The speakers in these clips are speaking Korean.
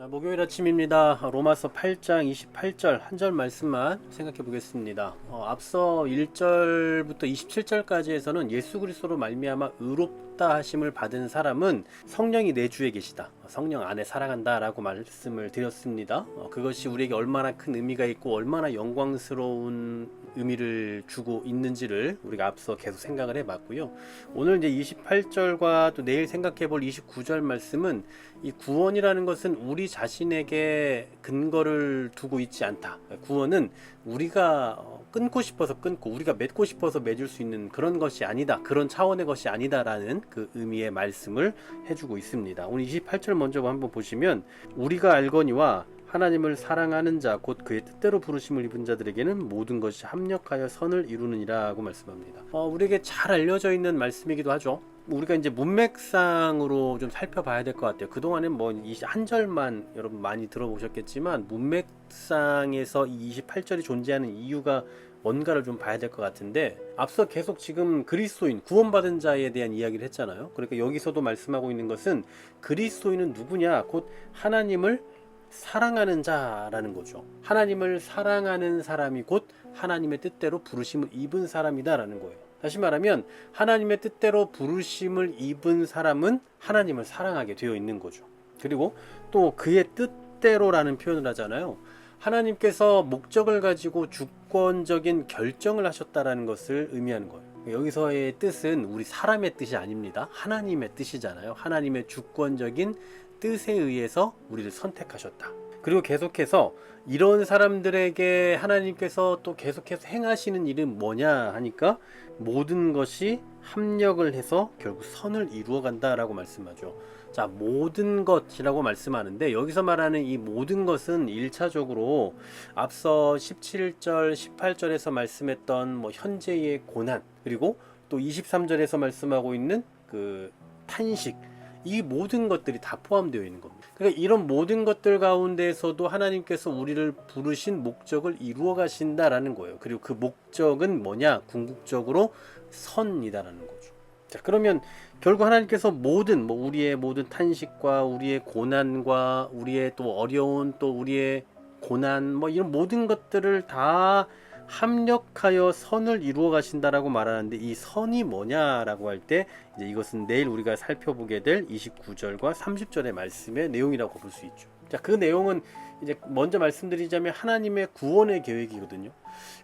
목요일 아침입니다. 로마서 8장 28절 한 절 말씀만 생각해 보겠습니다. 앞서 1절부터 27절까지에서는 예수 그리스도로 말미암아 의롭다 하심을 받은 사람은 성령이 내 주에 계시다, 성령 안에 살아간다 라고 말씀을 드렸습니다. 그것이 우리에게 얼마나 큰 의미가 있고 얼마나 영광스러운 의미를 주고 있는지를 우리가 앞서 계속 생각을 해봤고요. 오늘 이제 28절과 또 내일 생각해 볼 29절 말씀은 이 구원이라는 것은 우리 자신에게 근거를 두고 있지 않다. 구원은 우리가 끊고 싶어서 끊고 우리가 맺고 싶어서 맺을 수 있는 그런 것이 아니다, 그런 차원의 것이 아니다라는 그 의미의 말씀을 해주고 있습니다. 오늘 28절 먼저 한번 보시면, 우리가 알거니와 하나님을 사랑하는 자 곧 그의 뜻대로 부르심을 입은 자들에게는 모든 것이 합력하여 선을 이루느니라고 말씀합니다. 우리에게 잘 알려져 있는 말씀이기도 하죠. 우리가 이제 문맥상으로 좀 살펴봐야 될 것 같아요. 그동안은 뭐 이 한 절만 여러분 많이 들어보셨겠지만 문맥상에서 이 28절이 존재하는 이유가 뭔가를 좀 봐야 될 것 같은데, 앞서 계속 지금 그리스도인, 구원받은 자에 대한 이야기를 했잖아요. 그러니까 여기서도 말씀하고 있는 것은 그리스도인은 누구냐? 곧 하나님을 사랑하는 자라는 거죠. 하나님을 사랑하는 사람이 곧 하나님의 뜻대로 부르심을 입은 사람이다라는 거예요. 다시 말하면 하나님의 뜻대로 부르심을 입은 사람은 하나님을 사랑하게 되어 있는 거죠. 그리고 또 그의 뜻대로라는 표현을 하잖아요. 하나님께서 목적을 가지고 주권적인 결정을 하셨다라는 것을 의미하는 거예요. 여기서의 뜻은 우리 사람의 뜻이 아닙니다. 하나님의 뜻이잖아요. 하나님의 주권적인 뜻에 의해서 우리를 선택하셨다. 그리고 계속해서 이런 사람들에게 하나님께서 또 계속해서 행하시는 일은 뭐냐 하니까 모든 것이 합력을 해서 결국 선을 이루어 간다라고 말씀하죠. 자, 모든 것이라고 말씀하는데 여기서 말하는 이 모든 것은 1차적으로 앞서 17절, 18절에서 말씀했던 뭐 현재의 고난, 그리고 또 23절에서 말씀하고 있는 그 탄식, 이 모든 것들이 다 포함되어 있는 겁니다. 그러니까 이런 모든 것들 가운데에서도 하나님께서 우리를 부르신 목적을 이루어 가신다라는 거예요. 그리고 그 목적은 뭐냐? 궁극적으로 선이다라는 거죠. 자, 그러면 결국 하나님께서 모든 우리의 모든 탄식과 우리의 고난과 우리의 또 어려운, 또 우리의 고난, 이런 모든 것들을 다 합력하여 선을 이루어 가신다라고 말하는데, 이 선이 뭐냐라고 할 때 이제 이것은 내일 우리가 살펴보게 될 29절과 30절의 말씀의 내용이라고 볼 수 있죠. 자, 그 내용은 이제 먼저 말씀드리자면 하나님의 구원의 계획이거든요.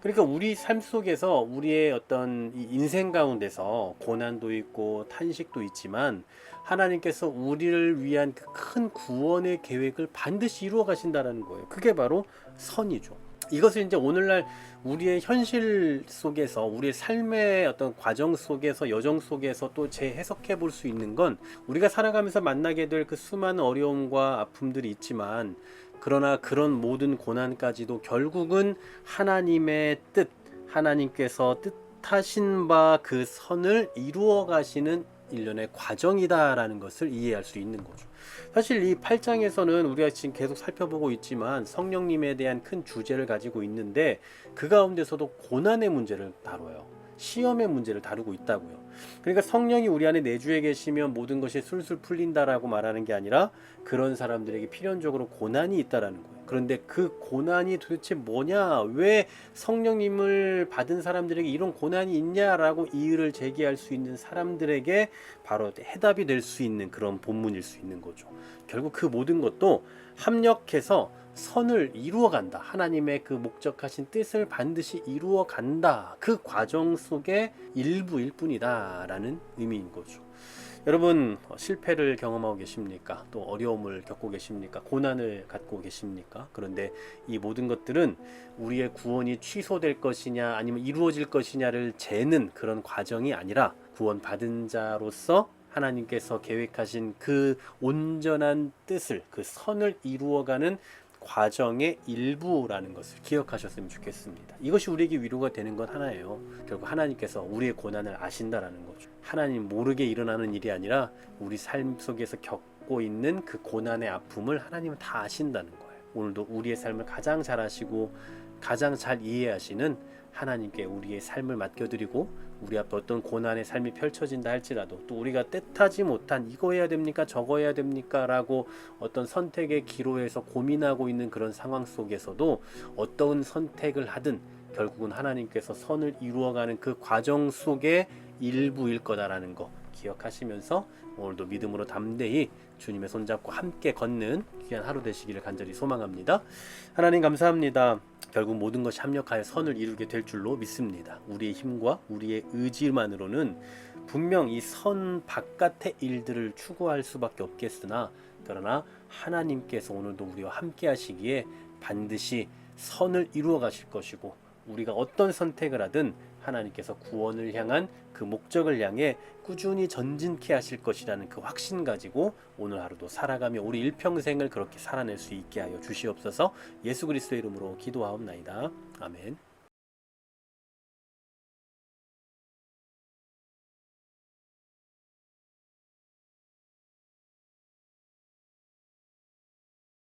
그러니까 우리 삶 속에서 우리의 어떤 이 인생 가운데서 고난도 있고 탄식도 있지만 하나님께서 우리를 위한 그 큰 구원의 계획을 반드시 이루어 가신다라는 거예요. 그게 바로 선이죠. 이것을 이제 오늘날 우리의 현실 속에서, 우리의 삶의 어떤 과정 속에서, 여정 속에서 또 재해석해 볼 수 있는 건, 우리가 살아가면서 만나게 될 그 수많은 어려움과 아픔들이 있지만, 그러나 그런 모든 고난까지도 결국은 하나님의 뜻, 하나님께서 뜻하신 바 그 선을 이루어 가시는 일련의 과정이다라는 것을 이해할 수 있는 거죠. 사실 이 8장에서는 우리가 지금 계속 살펴보고 있지만 성령님에 대한 큰 주제를 가지고 있는데, 그 가운데서도 고난의 문제를 다뤄요. 시험의 문제를 다루고 있다고요. 그러니까 성령이 우리 안에 내주에 계시면 모든 것이 술술 풀린다라고 말하는 게 아니라 그런 사람들에게 필연적으로 고난이 있다라는 거예요. 그런데 그 고난이 도대체 뭐냐, 왜 성령님을 받은 사람들에게 이런 고난이 있냐라고 이의를 제기할 수 있는 사람들에게 바로 해답이 될 수 있는 그런 본문일 수 있는 거죠. 결국 그 모든 것도 합력해서 선을 이루어 간다, 하나님의 그 목적하신 뜻을 반드시 이루어 간다, 그 과정 속의 일부일 뿐이다 라는 의미인 거죠. 여러분, 실패를 경험하고 계십니까? 또 어려움을 겪고 계십니까? 고난을 갖고 계십니까? 그런데 이 모든 것들은 우리의 구원이 취소될 것이냐 아니면 이루어질 것이냐를 재는 그런 과정이 아니라, 구원받은 자로서 하나님께서 계획하신 그 온전한 뜻을, 그 선을 이루어가는 과정의 일부라는 것을 기억하셨으면 좋겠습니다. 이것이 우리에게 위로가 되는 건 하나예요. 결국 하나님께서 우리의 고난을 아신다라는 거죠. 하나님 모르게 일어나는 일이 아니라 우리 삶 속에서 겪고 있는 그 고난의 아픔을 하나님은 다 아신다는 거예요. 오늘도 우리의 삶을 가장 잘 아시고 가장 잘 이해하시는 하나님께 우리의 삶을 맡겨드리고 우리 앞에 어떤 고난의 삶이 펼쳐진다 할지라도 또 우리가 뜻하지 못한 이거 해야 됩니까 저거 해야 됩니까 라고 어떤 선택의 기로에서 고민하고 있는 그런 상황 속에서도 어떤 선택을 하든 결국은 하나님께서 선을 이루어가는 그 과정 속의 일부일 거다라는 거 기억하시면서 오늘도 믿음으로 담대히 주님의 손잡고 함께 걷는 귀한 하루 되시기를 간절히 소망합니다. 하나님 감사합니다. 결국 모든 것이 합력하여 선을 이루게 될 줄로 믿습니다. 우리의 힘과 우리의 의지만으로는 분명 이 선 바깥의 일들을 추구할 수밖에 없겠으나 그러나 하나님께서 오늘도 우리와 함께 하시기에 반드시 선을 이루어 가실 것이고 우리가 어떤 선택을 하든 하나님께서 구원을 향한 그 목적을 향해 꾸준히 전진케 하실 것이라는 그 확신 가지고 오늘 하루도 살아가며 우리 일평생을 그렇게 살아낼 수 있게 하여 주시옵소서. 예수 그리스도의 이름으로 기도하옵나이다. 아멘.